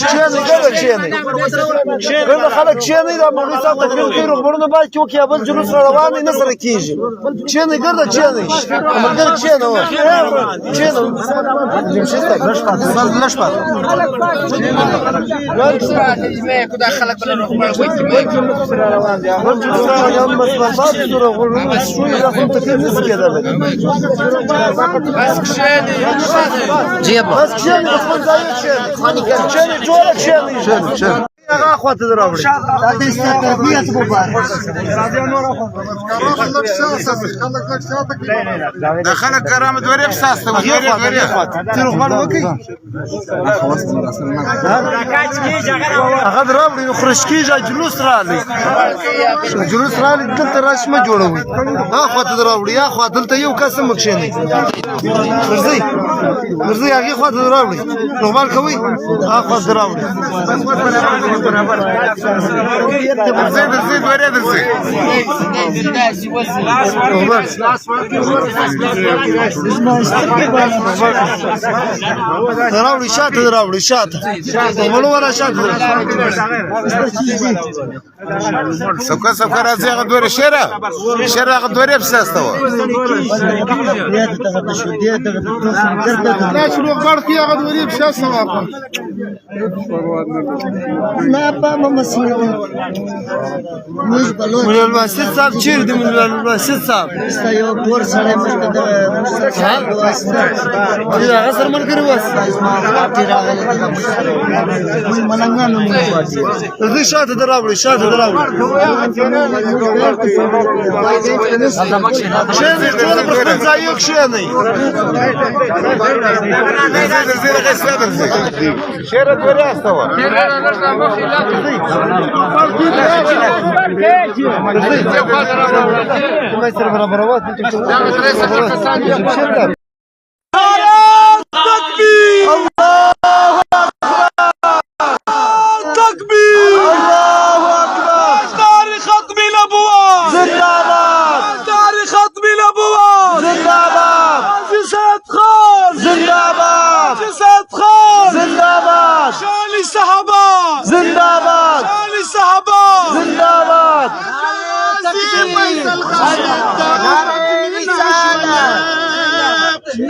کښېنئ ګرده کښېنئ ګرده خلک کښېنئ دا مولوي صاحب تقریر کوي روغبړونه باید کې وکړي یا بل جلوس را روان دی نه سره کېږي کښېنئ ګرده کښېنئ ملګري کښېنه کښېنه لږ پاتې دا خلک بل روغبړ کوي بل جلوس را روان دی بل جلوس را روان دی مسلمات روغبړونه شوي دا خو تقریر نشي کېدلی بس کښېنئ بس کښېنئ په خپل ځای کښېنئ ټوله کښېنئ هغه خواته دې راوړئ د خلک کرامت ورې احساس ته ته روغبړ وکړئ هغه دې راوړئ نو خرش کېږي جلوس راغلی جلوس راغلی دلته راشي مه جوړوئ هغه خواته دې راوړئ هغه خوا دلته یو کس هم مه کښېنئ ورځئ هغې خواته دې راوړئ روغبړ کوئ هغه خواته دې راوړئ درځئ ورې درځئ راوړئ شاته دې راوړئ شاته روغبړو والا شاته سبقه راځي هغه دورې شېره هغه دورې احساس ته وه روغبړ کې هغه دورې احساس ته وه مولا المسجد صاحب چیرې دی مولا المسجد صاحب هغه سره ملګري اوس راځئ شاته دې راوړئ شاته دې راوړئ کښېنئ ټوله پر خپل ځایو کښېنئ شېره دورې استه وه سره برابروات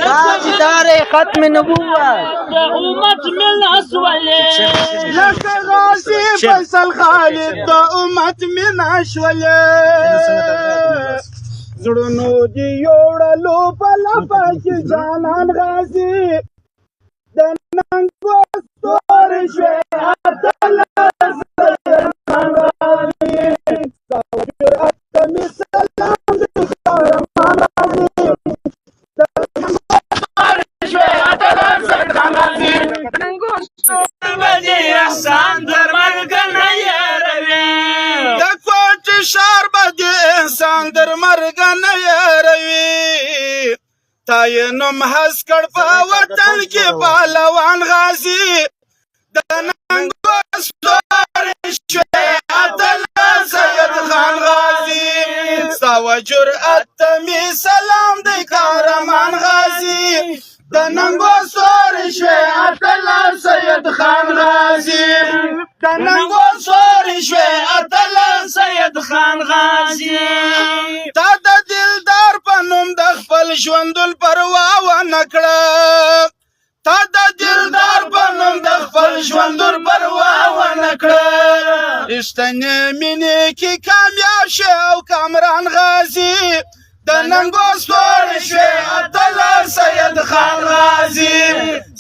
تاجدار ختم نبوت امت من اسوله لك غازي فيصل خالد دا امت من اشوله زړونو دی یوړلو په لپه کې جانان غازي د ننګو ستور شوی اتل تاینم حس کړ په وطن کې پهلوان غازي د ننګو ستور شوی اتل سید خان غازي ستا و جرأت ته مې سلام دی قهرمان غازي د ننګو ستور شوی اتل سید خان غازي د ننګو ستور شوی اتل سید خان غازي تا د دلدار په نوم د خپل ژوندون پروا ونه کړه تا د دلدار په نوم د خپل ژوندون پروا ونه کړه رښتینې مینې کې کامیاب شه او کامران غازي د ننګو ستور شوی اتل سید خان غازي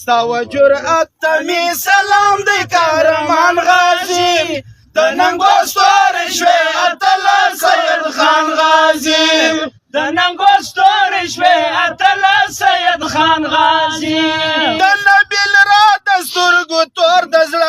ستا و جرأت ته مې سلام دی قهرمان غازي د ننګو ستور شوی اتل سید خان غازي د ننګو ستور شوی اتل سید خان غازي د نبیل را د سترګو تور د زړه